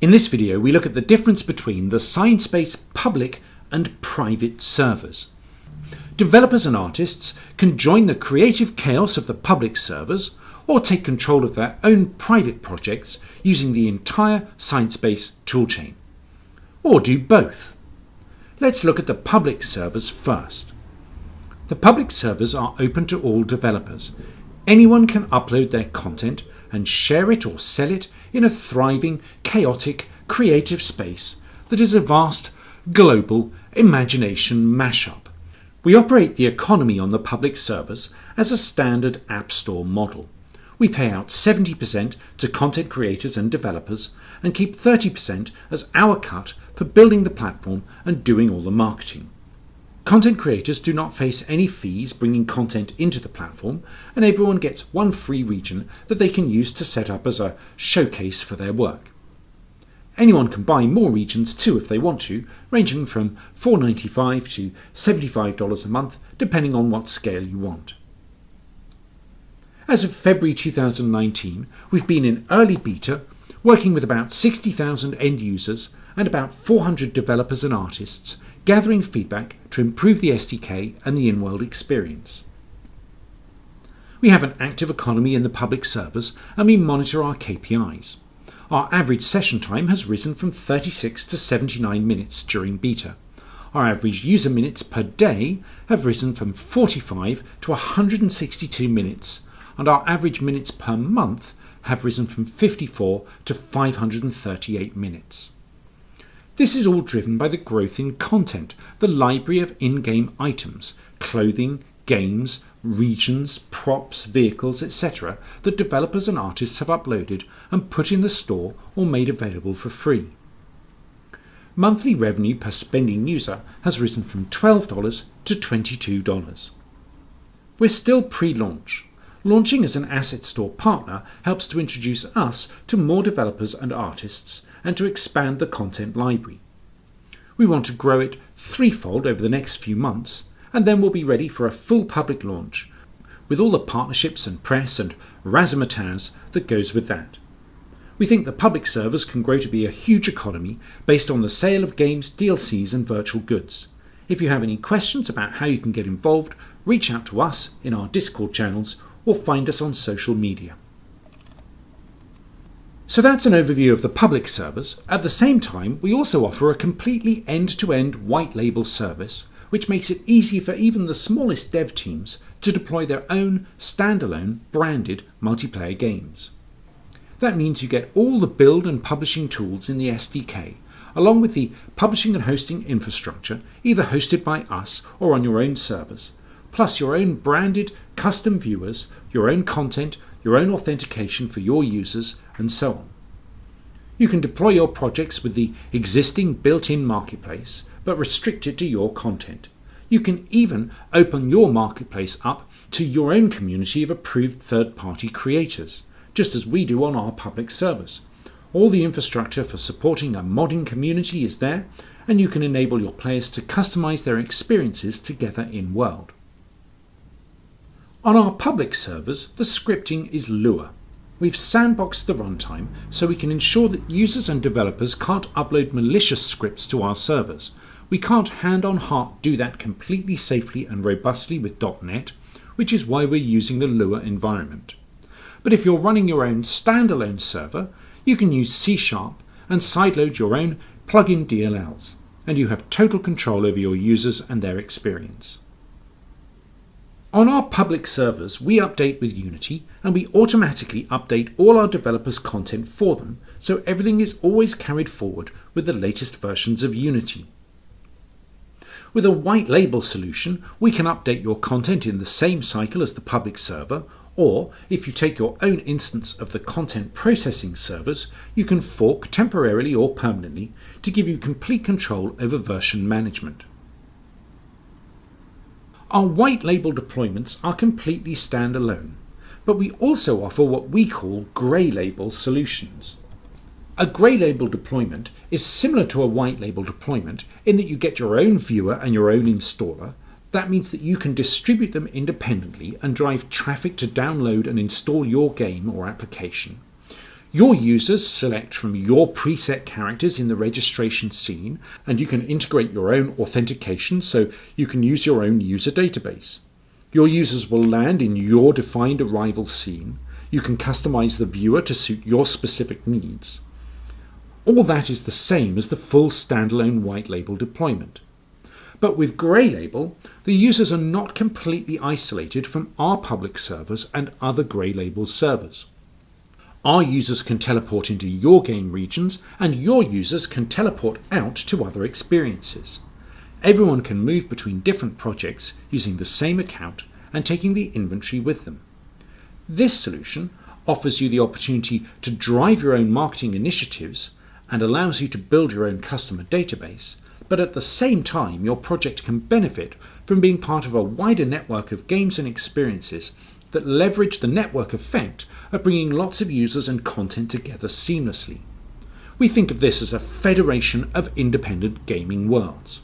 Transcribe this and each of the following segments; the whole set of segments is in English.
In this video, we look at the difference between the Sinespace public and private servers. Developers and artists can join the creative chaos of the public servers or take control of their own private projects using the entire Sinespace toolchain. Or do both. Let's look at the public servers first. The public servers are open to all developers. Anyone can upload their content and share it or sell it in a thriving, chaotic, creative space that is a vast, global imagination mashup. We operate the economy on the public servers as a standard App Store model. We pay out 70% to content creators and developers and keep 30% as our cut for building the platform and doing all the marketing. Content creators do not face any fees bringing content into the platform, and everyone gets one free region that they can use to set up as a showcase for their work. Anyone can buy more regions too if they want to, ranging from $4.95 to $75 a month, depending on what scale you want. As of February 2019, we've been in early beta, working with about 60,000 end users and about 400 developers and artists, gathering feedback to improve the SDK and the in-world experience. We have an active economy in the public servers and we monitor our KPIs. Our average session time has risen from 36 to 79 minutes during beta. Our average user minutes per day have risen from 45 to 162 minutes, and our average minutes per month have risen from 54 to 538 minutes. This is all driven by the growth in content, the library of in-game items, clothing, games, regions, props, vehicles, etc. that developers and artists have uploaded and put in the store or made available for free. Monthly revenue per spending user has risen from $12 to $22. We're still pre-launch. Launching as an asset store partner helps to introduce us to more developers and artists and to expand the content library. We want to grow it threefold over the next few months, and then we'll be ready for a full public launch with all the partnerships and press and razzmatazz that goes with that. We think the public servers can grow to be a huge economy based on the sale of games, DLCs and virtual goods. If you have any questions about how you can get involved, reach out to us in our Discord channels or find us on social media. So that's an overview of the public servers. At the same time, we also offer a completely end-to-end white label service, which makes it easy for even the smallest dev teams to deploy their own standalone branded multiplayer games. That means you get all the build and publishing tools in the SDK, along with the publishing and hosting infrastructure, either hosted by us or on your own servers, plus your own branded custom viewers, your own content, your own authentication for your users, and so on. You can deploy your projects with the existing built-in marketplace, but restrict it to your content. You can even open your marketplace up to your own community of approved third-party creators, just as we do on our public servers. All the infrastructure for supporting a modding community is there, and you can enable your players to customize their experiences together in-world. On our public servers, the scripting is Lua. We've sandboxed the runtime so we can ensure that users and developers can't upload malicious scripts to our servers. We can't hand on heart do that completely safely and robustly with .NET, which is why we're using the Lua environment. But if you're running your own standalone server, you can use C# and sideload your own plugin DLLs, and you have total control over your users and their experience. On our public servers, we update with Unity, and we automatically update all our developers' content for them, so everything is always carried forward with the latest versions of Unity. With a white label solution, we can update your content in the same cycle as the public server, or if you take your own instance of the content processing servers, you can fork temporarily or permanently to give you complete control over version management. Our white label deployments are completely standalone, but we also offer what we call grey label solutions. A grey label deployment is similar to a white label deployment in that you get your own viewer and your own installer. That means that you can distribute them independently and drive traffic to download and install your game or application. Your users select from your preset characters in the registration scene, and you can integrate your own authentication so you can use your own user database. Your users will land in your defined arrival scene. You can customize the viewer to suit your specific needs. All that is the same as the full standalone white label deployment. But with Grey Label, the users are not completely isolated from our public servers and other Grey Label servers. Our users can teleport into your game regions, and your users can teleport out to other experiences. Everyone can move between different projects using the same account and taking the inventory with them. This solution offers you the opportunity to drive your own marketing initiatives and allows you to build your own customer database, but at the same time your project can benefit from being part of a wider network of games and experiences that leverage the network effect of bringing lots of users and content together seamlessly. We think of this as a federation of independent gaming worlds.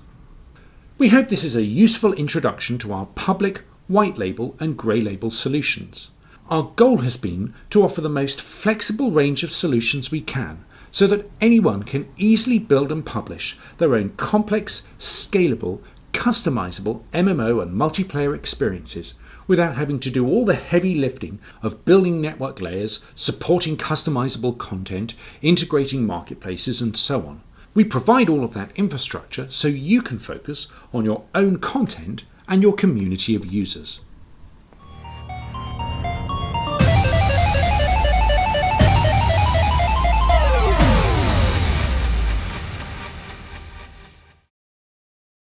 We hope this is a useful introduction to our public, white label and grey label solutions. Our goal has been to offer the most flexible range of solutions we can, so that anyone can easily build and publish their own complex, scalable, customizable MMO and multiplayer experiences without having to do all the heavy lifting of building network layers, supporting customizable content, integrating marketplaces, and so on. We provide all of that infrastructure so you can focus on your own content and your community of users.